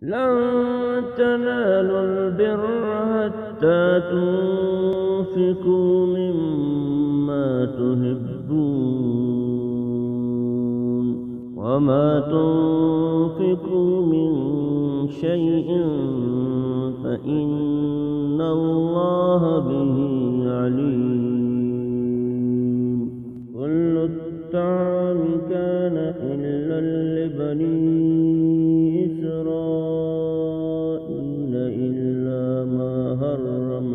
لن تنالوا البر حتى تنفقوا مما تحبون وما تنفقوا من شيء فإن الله به عليم. كل الطعام كان حلا لبني إسرائيل إلا ما حرم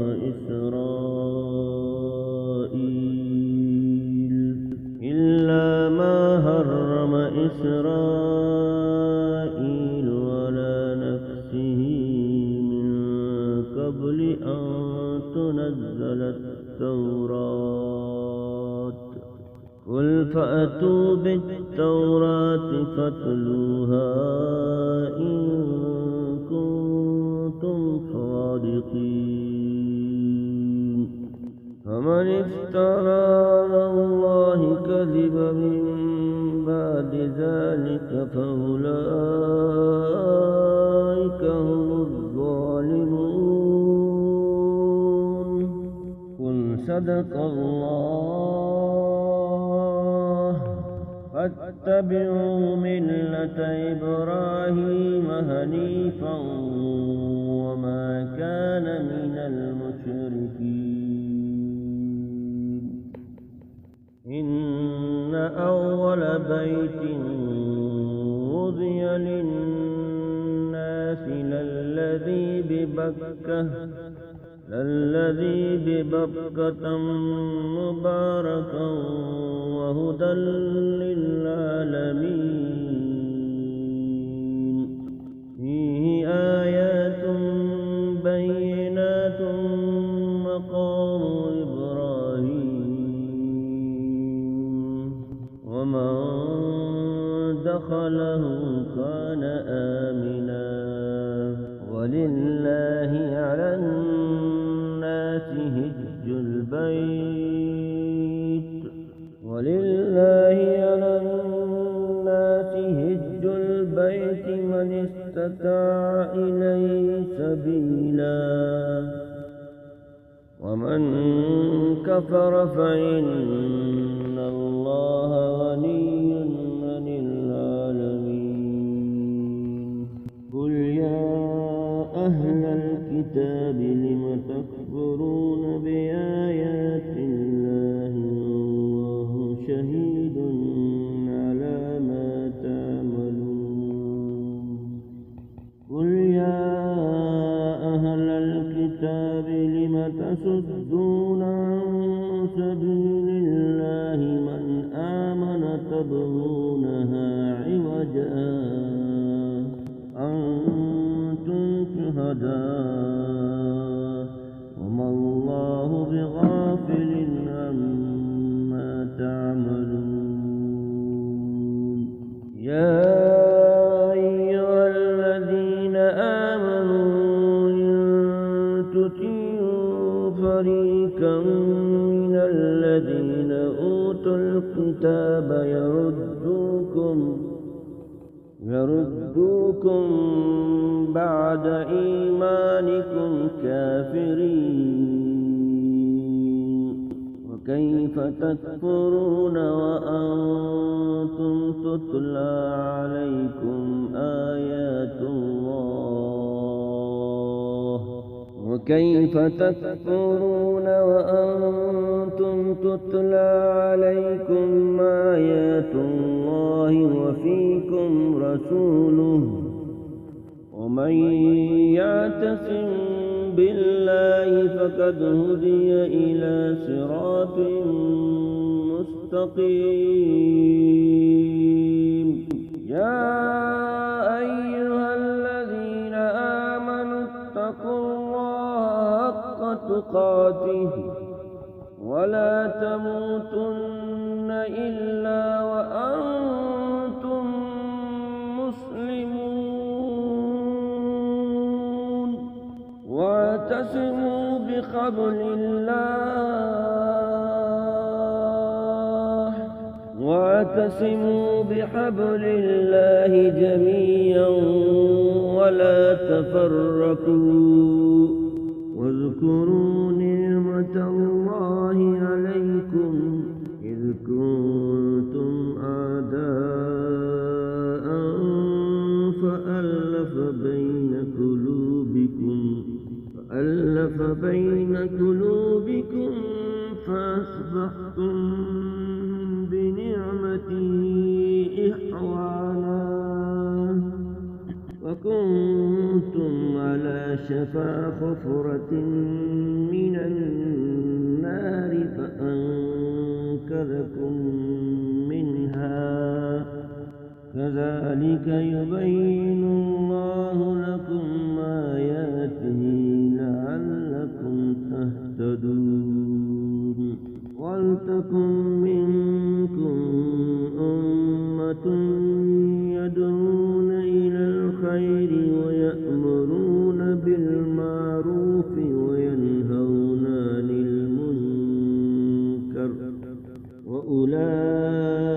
إسرائيل على نفسه من قبل أن تنزل التوراة. قل فأتوا بالتوراة فاتلوها إن كنتم صادقين. فمن افترى على الله كذبا من بعد ذلك فأولئك هم الظالمون. قل صدق الله. فاتبعوا ملة إبراهيم حنيفا وما كان من المشركين. إن أول بيت وضع للناس للذي ببكة مباركا وهدى للعالمين. فيه آيات بينات مقام إبراهيم ومن دخله كان آمنا. ولله على الناس حج البيت من استطاع إليه سبيلا ومن كفر فإن الله غني عن العالمين. قل يا أهل الكتاب لم تكفرون بآيات الله والله شهيد على ما تعملون. قل يا أهل الكتاب لم تصدون عن سبيل الله من آمن تبغونها عوجا أنتم شهداء وما الله بغافل عما تعملون. يا أيها الذين آمنوا إن تطيعوا فريقا من الذين أوتوا الكتاب يردوكم بعد إيمانكم كافرين. وكيف تكفرون وأنتم تتلى عليكم آيات الله وكيف تكفرون وأنتم تتلى عليكم آيات الله وفيكم رسوله ومن يعتصم بالله فقد هدي إلى صراط مستقيم. يا أيها الذين آمنوا اتقوا الله حق تقاته ولا تموتن إلا وأنتم مسلمون. واعتصموا بحبل الله جميعا ولا تفرقوا واذكروا نعمة الله عليكم إذ كنتم أعداء فألف بين قلوبكم فأصبحتم بنعمته إخوانا وكنتم على شفا حفرة من النار فأنقذكم منها كذلك يبين الله لكم آياته لعلكم تهتدون ولتكن منكم أمة يدعون إلى الخير ويأمرون بالمعروف وينهون عن المنكر وأولئك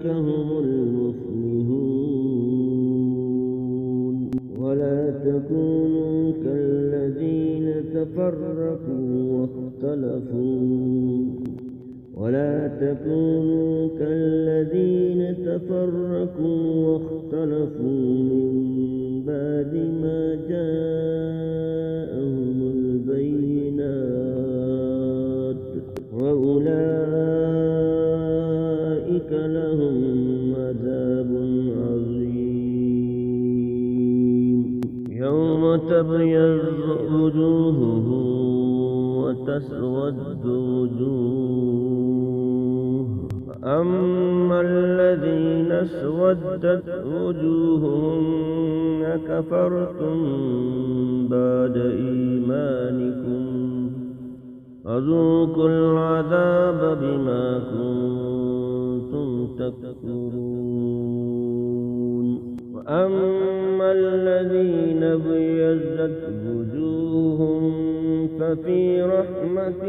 هم المفلحون ولا تكونوا كالذين تفرقوا واختلفوا من بعد ما جاءهم البينات وأولئك لهم عذاب عظيم يوم تبيض وجوه وتسود وجوه فأما الذين اسودت وجوههم كفرتم بعد إيمانكم فذوقوا العذاب بما كنتم تكفرون وأما الذين ابيضت وجوههم ففي رحمة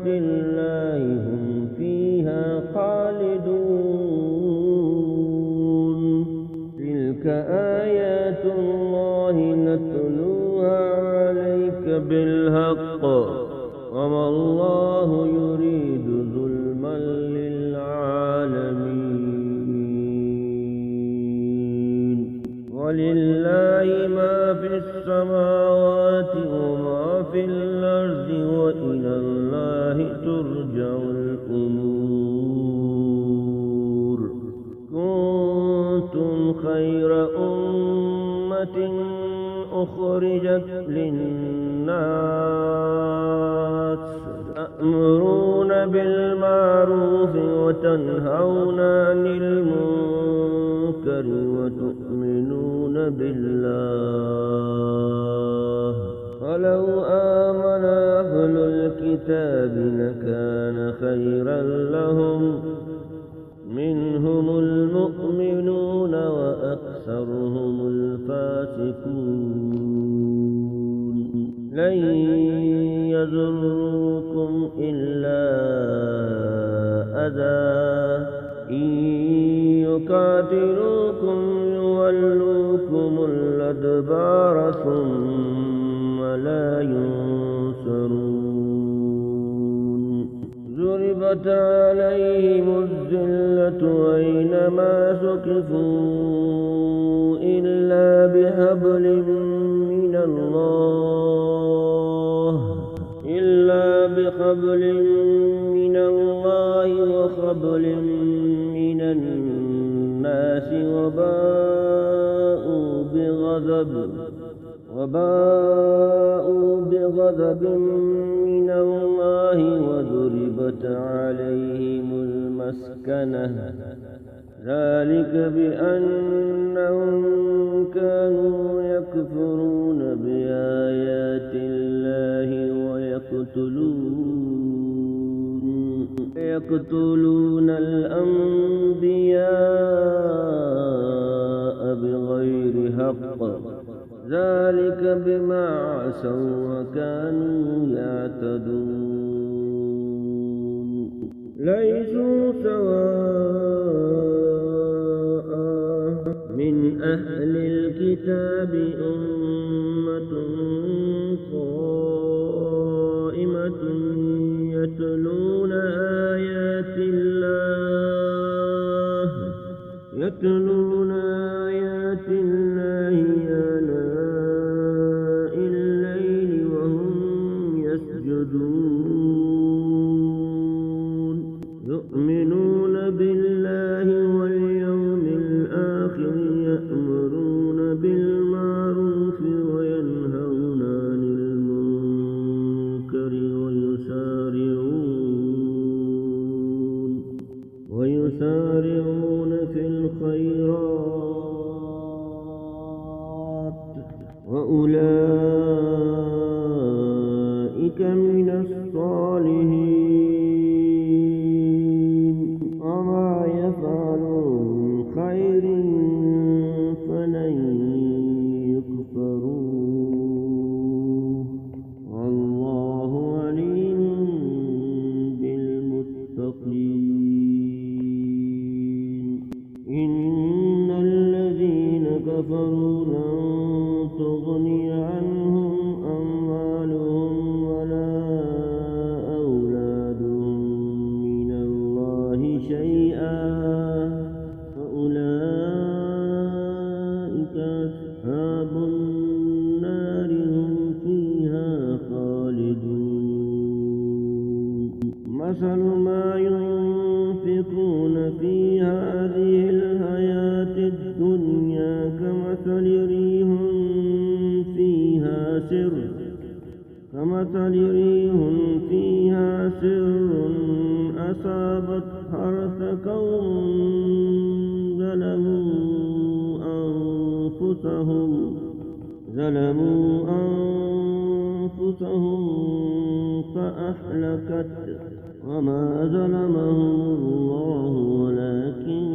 الله هم فيها خالدون تلك آيات الله نتلوها عليك بالحق وما الله يريد ظلما للعالمين ولله ما في السماوات وما في الأرض وإلى الله ترجع الأمور كنتم خير أمة أخرجت للناس تأمرون بالمعروف وتنهون عن المنكر وتؤمنون بالله ولو آمن أهل الكتاب لكان خيرا لهم منهم المؤمنون وأكثرهم الفاسقون لن يضروكم إلا أذى إن يقاتلوكم يولوكم الأدبار ثم لا ينصرون ضربت عليهم الذلة أينما ثقفوا إلا بحبل من الله وحبل من الناس وباءوا بغضب من الله وضربت عليهم المسكنة ذلك بأنهم كانوا يكفرون بآيات الله ويقتلون الأنبياء بغير حق ذلك بما عصوا وكانوا يعتدون ليسوا سواء أهل الكتاب أمة قائمة يتلون آيات الله آناء الليل وهم يسجدون يؤمنون بالله واليوم الآخر يأمرون بالمعروف وينهون عن المنكر ويسارعون في الخيرات وأولئك من الصالحين وما يفعلوا من خير فلن يكفروه والله عليم بالمتقين إن الذين كفروا لن تغني عنهم أموالهم ولا أولادهم من الله شيئا فأولئك أصحاب النار هم فيها خالدون مثل ما ينفقون في هذه الحياة الدنيا كمثل ريح فيها سر أصابت حرث قوم ظلموا أنفسهم فأهلكت وما ظلمهم الله ولكن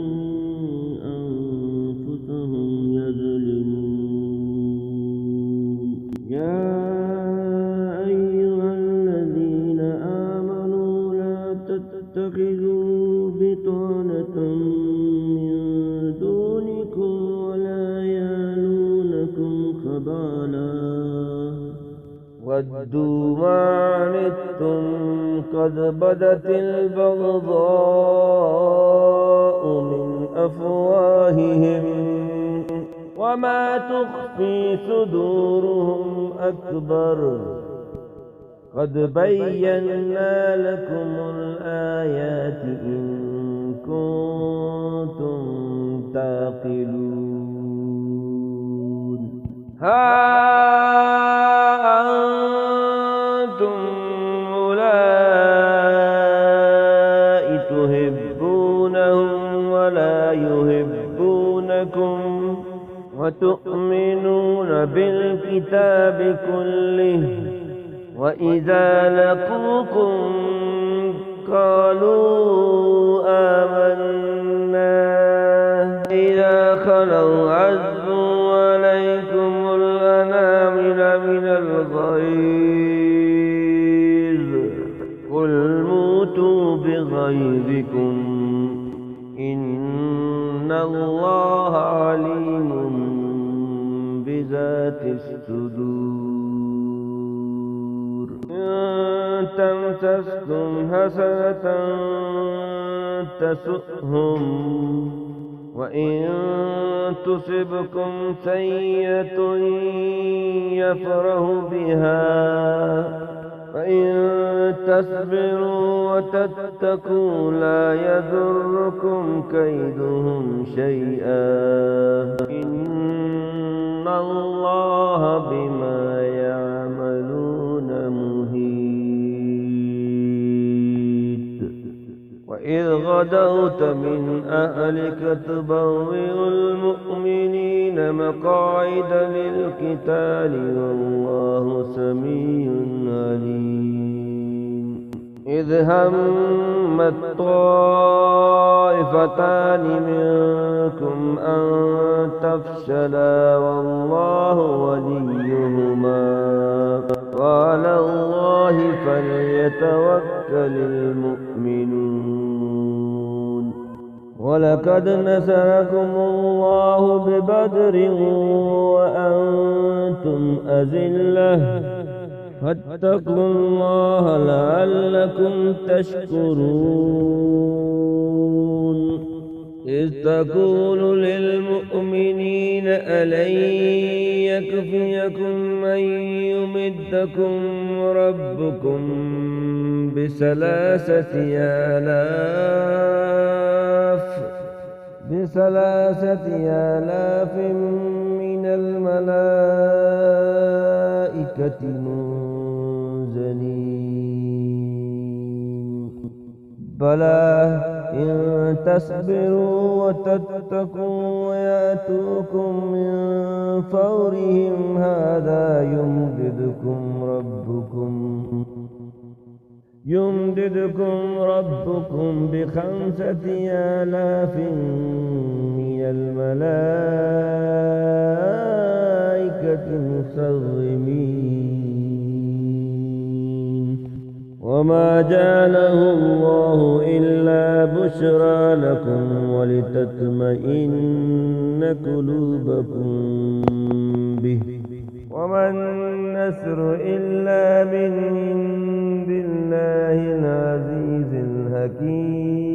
أنفسهم يظلمون يا أيها الذين آمنوا لا تتخذوا بطانة من دونكم ولا يالونكم خبالا ودوا ما عنتم قد بدت البغضاء من أفواههم وما تخفي صدورهم أكبر قد بينا لكم الآيات إن كنتم تعقلون ها أنتم أولئك تحبونهم ولا يحبونكم وتؤمنون بالكتاب كله وإذا لقوكم قالوا آمنا إذا خلوا عزوا عليكم الأنامل من الغيظ قل موتوا بغيظكم إن الله عليم بذات الصدور إن تمسسكم حسنة تسؤهم وإن تصبكم سيئة يفرحوا بها فإن تصبروا وتتقوا لا يضركم كيدهم شيئا إن الله بما يعملون محيط وإذ غدوت من أهلك تبوئ المؤمنين مقاعد للقتال والله سميع عليم إذ همت طائفتان منكم أن تفشلا والله وليهما وعلى الله فليتوكل المؤمنون ولقد نصركم الله ببدر وأنتم أذلة فاتقوا الله لعلكم تشكرون إذ تقول للمؤمنين ألن يكفيكم أن يمدكم ربكم بثلاثة آلاف من الملائكة منزلين بلى إن تصبروا وتتقوا ويأتوكم من فورهم هذا يمددكم ربكم ب5 آلاف من الملائكة مسومين وما جعله الله إلا بشرى لكم ولتطمئن قلوبكم به وما النصر إلا من عند الله العزيز الحكيم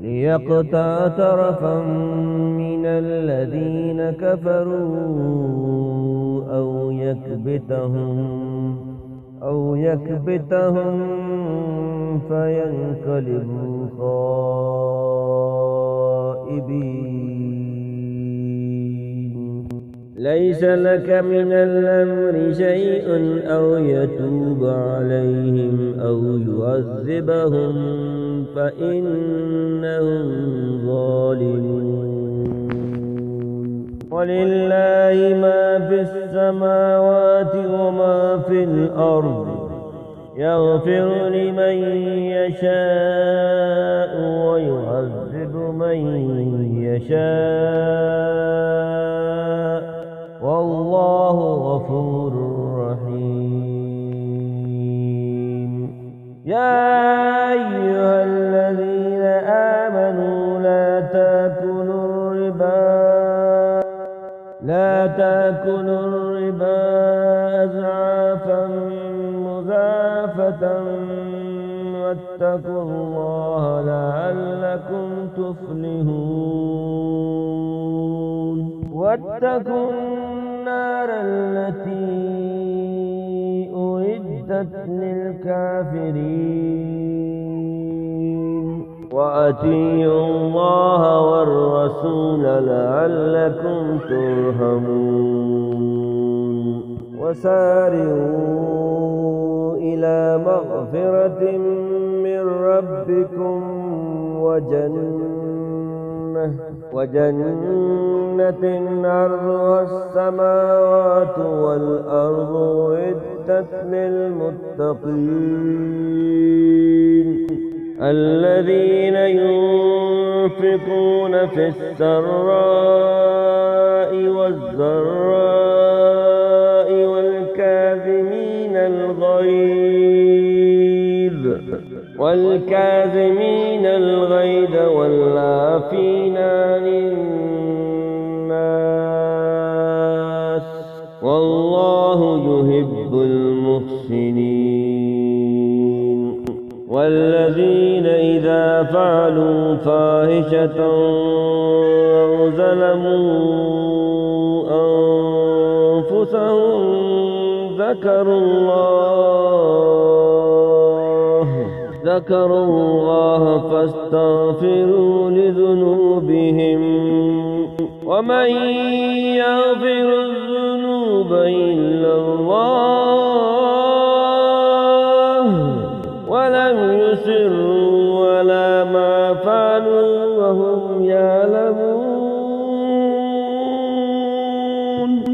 ليقطع طرفا من الذين كفروا أو يكبتهم فينقلبوا خائبين ليس لك من الأمر شيء أو يتوب عليهم أو يعذبهم فإنهم ظالمون ولله ما في السماوات وما في الأرض يغفر لمن يشاء ويعذب من يشاء والله غفور رحيم يا أيها الذين آمنوا لا تأكلوا الربا أضعافا مضاعفة واتقوا الله لعلكم تفلحون واتقوا النار التي أعدت للكافرين وأطيعوا الله والرسول لعلكم ترحمون وسارعوا إلى مغفرة من ربكم وجنة عرضها السماوات والأرض أعدت للمتقين الذين ينفقون في السراء والضراء والكاظمين الغيظ والعافين عن الناس والله يحب المحسنين والذين إذا فعلوا فاحشة أو ظلموا أنفسهم ذكروا الله فاستغفروا لذنوبهم ومن يغفر الذنوب إلا الله ولم يصروا على ما فعلوا وهم يعلمون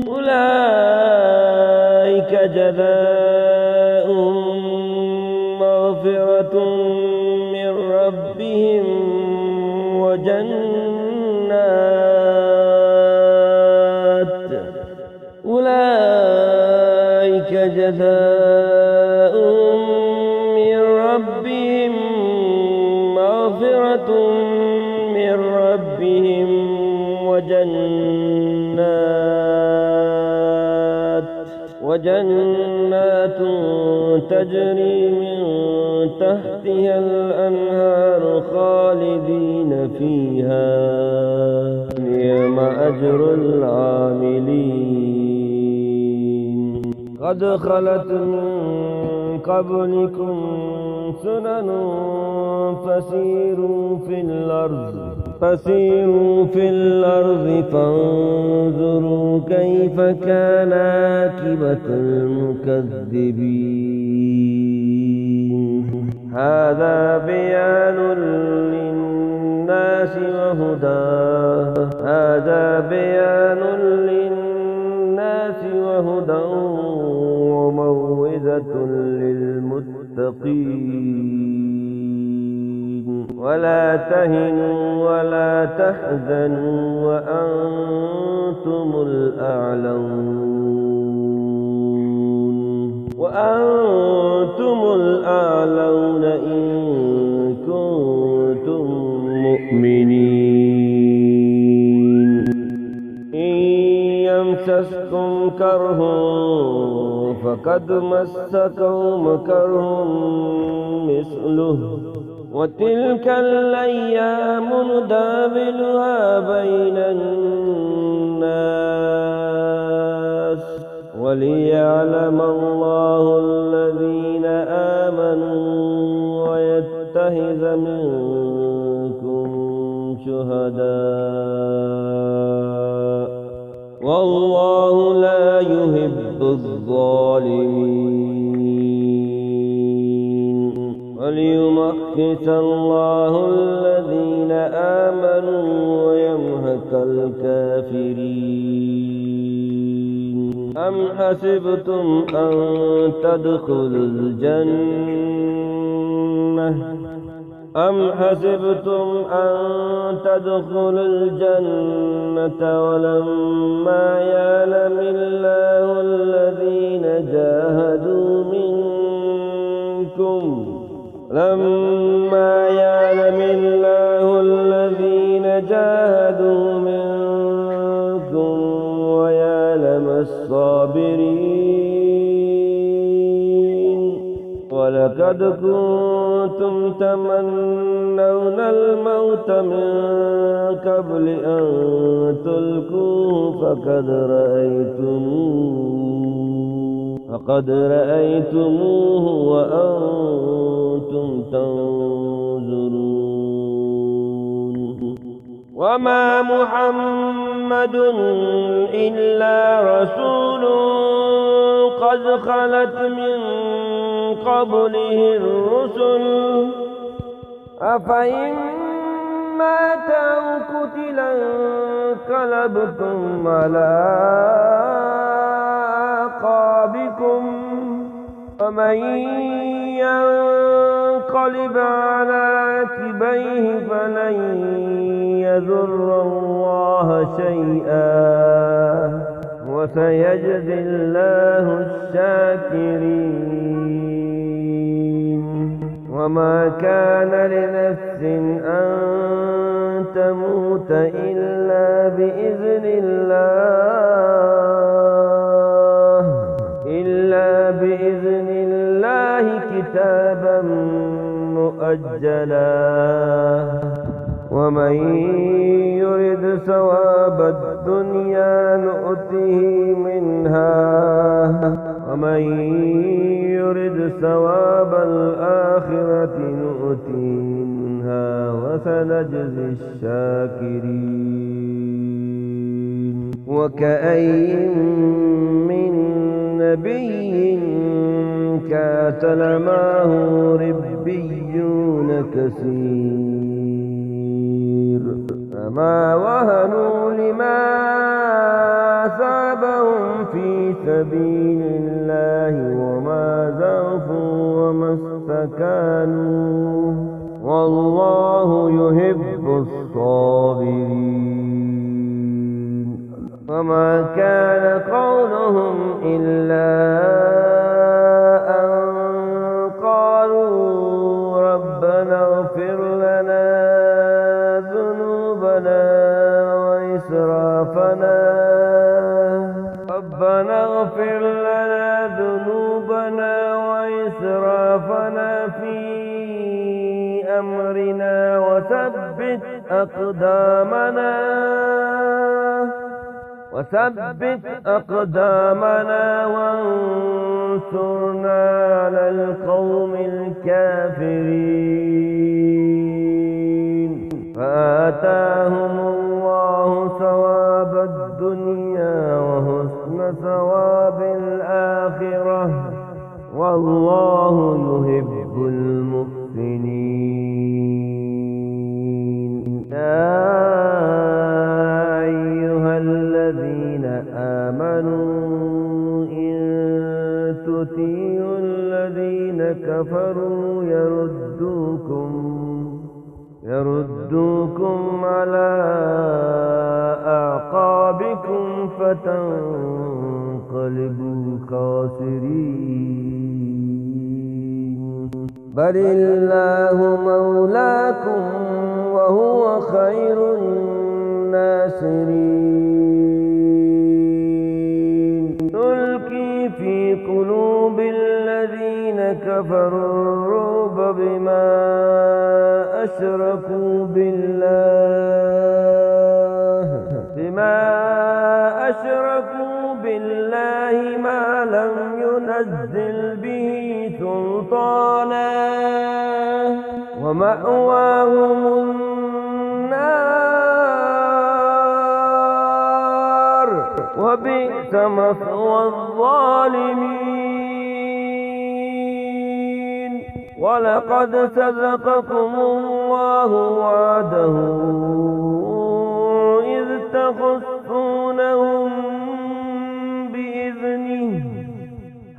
أولئك جزاؤهم مغفرة من ربهم وجنات ربهم وجنات تجري من تحتها الأنهار خالدين فيها نعم أجر العاملين قد خلت من قبلكم سنن فسيروا في الأرض فانظروا كيف كان عاقبة المكذبين هذا بيان للناس وهدى وموعظة للمتقين ولا تهنوا ولا تحزنوا وأنتم الأعلون إن كنتم مؤمنين إن يمسسكم كره فقد مس قوم كره مثله وتلك الأيام نداولها بين الناس وليعلم الله الذين آمنوا ويتخذ منكم شهداء والله لا يحب الظالمين وليمحص الله الذين آمنوا ويمحق الكافرين أم حسبتم أن تدخلوا الجنة ولما يعلم الله الذين جاهدوا منكم ويعلم الصابرين ولقد كنتم تمنون الموت من قبل أن تلقوه فقد رأيتموه وأنتم تنظرون وما محمد إلا رسول قد خلت من قبله الرسل أفإن مات أو قتل انقلبتم على أعقابكم ومن ينقلب على عقبيه فلن يضر الله شيئا وسيجزي الله الشاكرين وما كان لنفس أن تموت إلا بإذن الله كتابا مؤجلا ومن يرد ثواب الدنيا نؤته منها ومن يرد ثواب الآخرة نؤته منها وسنجزي الشاكرين وكأين من نبي قاتل معه ربيون كثير فما وهنوا لما أصابهم في سبيل الله وما ضعفوا وما استكانوا والله يحب الصابرين وما كان قولهم إلا أن قالوا ربنا اغفر لنا ذنوبنا ذنوبنا وإسرافنا ربنا اغفر لنا ذنوبنا وإسرافنا في أمرنا وثبت أقدامنا وانصرنا على القوم الكافرين. فآتاهم الله ثواب الدنيا وحسن ثواب الآخرة والله يحب المحسنين. يا أيها الذين آمنوا إن تطيعوا الذين كفروا يردوكم على أعقابكم فتنقلبوا خاسرين. بل الله مولاكم وهو خير الناصرين. تلقي في قلوب الذين كفروا الرعب بما أشركوا بالله ما لم ينزل به سلطانا ومأواهم النار وبئس مثوى الظالمين. ولقد صدقكم الله وعده إذ تحسونهم بإذنه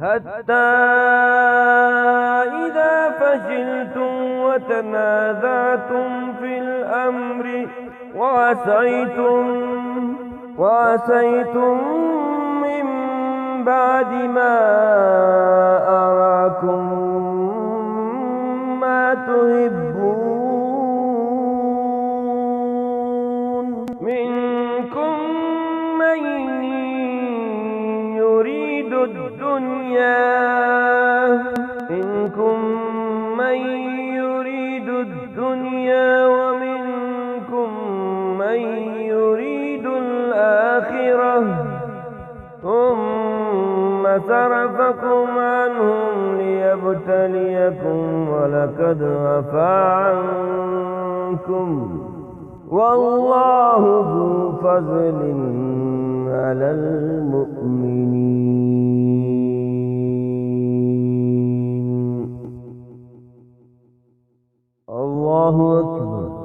حتى إذا فشلتم وتنازعتم في الأمر وعصيتم من بعد ما أراكم ما تحبون. منكم من يريد الدنيا ومنكم من يريد الآخرة ثم صرفكم عنهم ليبتليكم ولقد عفا عنكم والله ذو فضل على المؤمنين. الله أكبر.